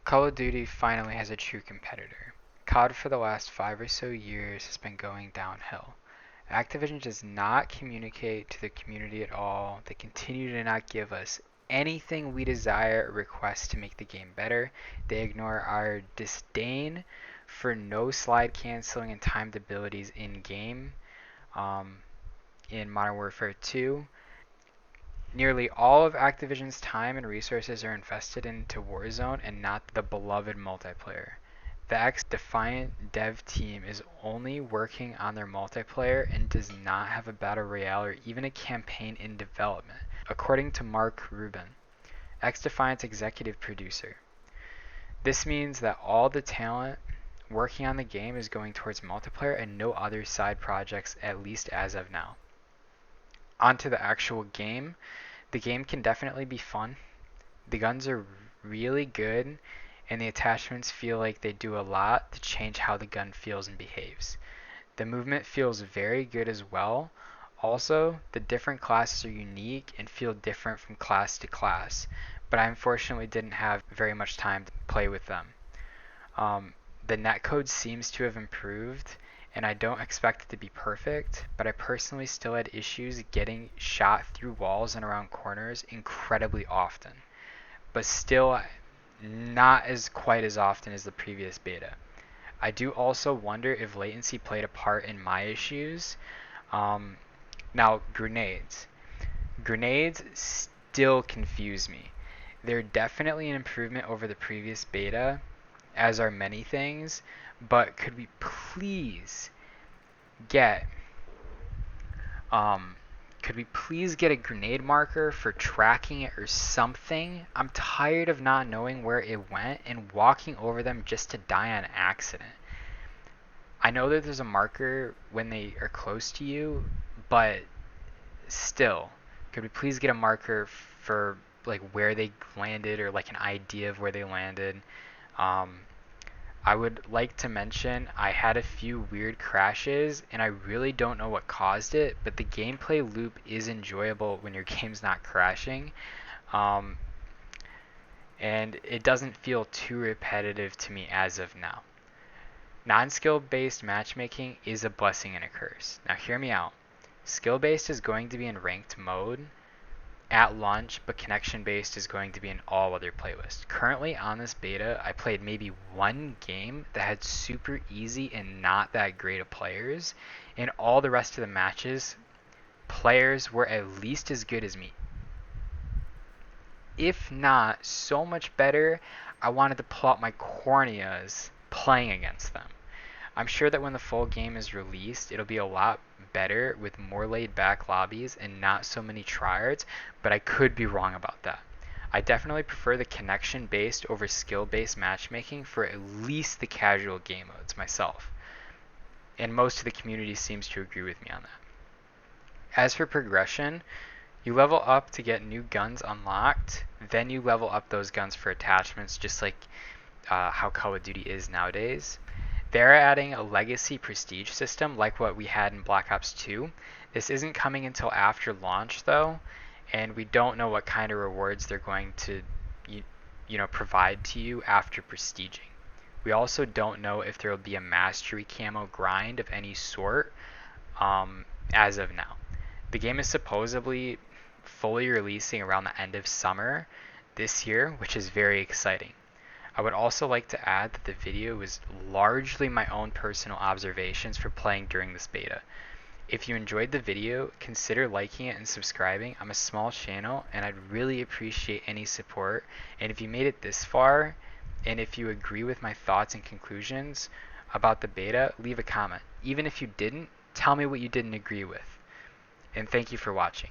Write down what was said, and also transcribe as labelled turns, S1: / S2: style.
S1: Call of Duty finally has a true competitor. COD for the last 5 or so years has been going downhill. Activision does not communicate to the community at all. They continue to not give us anything we desire or request to make the game better. They ignore our disdain for no slide canceling and timed abilities in game in Modern Warfare 2. Nearly all of Activision's time and resources are invested into Warzone and not the beloved multiplayer. The XDefiant dev team is only working on their multiplayer and does not have a battle royale or even a campaign in development, according to Mark Rubin, XDefiant's executive producer. This means that all the talent working on the game is going towards multiplayer and no other side projects, at least as of now. Onto the actual game. The game can definitely be fun. The guns are really good, and the attachments feel like they do a lot to change how the gun feels and behaves. The movement feels very good as well. Also, the different classes are unique and feel different from class to class, but I unfortunately didn't have very much time to play with them. The netcode seems to have improved, and I don't expect it to be perfect, but I personally still had issues getting shot through walls and around corners incredibly often, but still not as quite as often as the previous beta. I do also wonder if latency played a part in my issues. Now, grenades. Grenades still confuse me. They're definitely an improvement over the previous beta, as are many things, but could we please get a grenade marker for tracking it or something? I'm tired of not knowing where it went and walking over them just to die on accident. I know that there's a marker when they are close to you, but still, could we please get a marker for like where they landed or like an idea of where they landed? I would like to mention I had a few weird crashes and I really don't know what caused it, but the gameplay loop is enjoyable when your game's not crashing. Um, and it doesn't feel too repetitive to me as of now. Non-skill based matchmaking is a blessing and a curse. Now hear me out. Skill based is going to be in ranked mode at launch, but connection based is going to be an all other playlist. Currently on this beta, I played maybe one game that had super easy and not that great of players, and all the rest of the matches, players were at least as good as me. If not, so much better, I wanted to pull out my corneas playing against them. I'm sure that when the full game is released, it'll be a lot better with more laid back lobbies and not so many tryhards, but I could be wrong about that. I definitely prefer the connection based over skill based matchmaking for at least the casual game modes myself. And most of the community seems to agree with me on that. As for progression, you level up to get new guns unlocked, then you level up those guns for attachments, just like how Call of Duty is nowadays. They're adding a legacy prestige system like what we had in Black Ops 2. This isn't coming until after launch though, and we don't know what kind of rewards they're going to provide to you after prestiging. We also don't know if there will be a mastery camo grind of any sort as of now. The game is supposedly fully releasing around the end of summer this year, which is very exciting. I would also like to add that the video was largely my own personal observations for playing during this beta. If you enjoyed the video, consider liking it and subscribing. I'm a small channel and I'd really appreciate any support. And if you made it this far, and if you agree with my thoughts and conclusions about the beta, leave a comment. Even if you didn't, tell me what you didn't agree with. And thank you for watching.